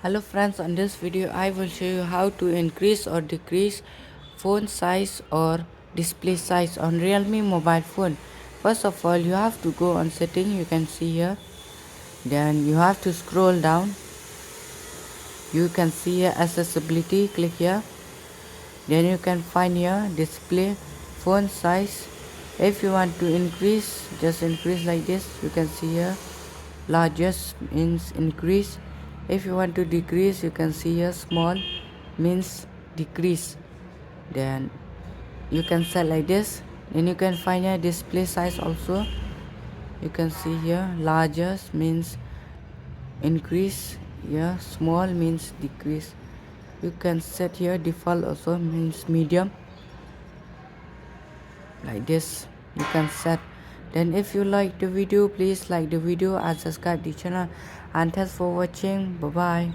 Hello friends, on this video I will show you how to increase or decrease phone size or display size on Realme mobile phone. First of all, you have to go on setting, you can see here. Then you have to scroll down. You can see here accessibility, click here. Then you can find here display phone size. If you want to increase, just increase like this. You can see here largest means increase. If you want to decrease, you can see here small means decrease. Then you can set like this. Then you can find here display size also. You can see here largest means increase, here small means decrease. You can set here default also means medium, like this you can set. Then if you like the video, please like the video and subscribe the channel, and thanks for watching. Bye bye.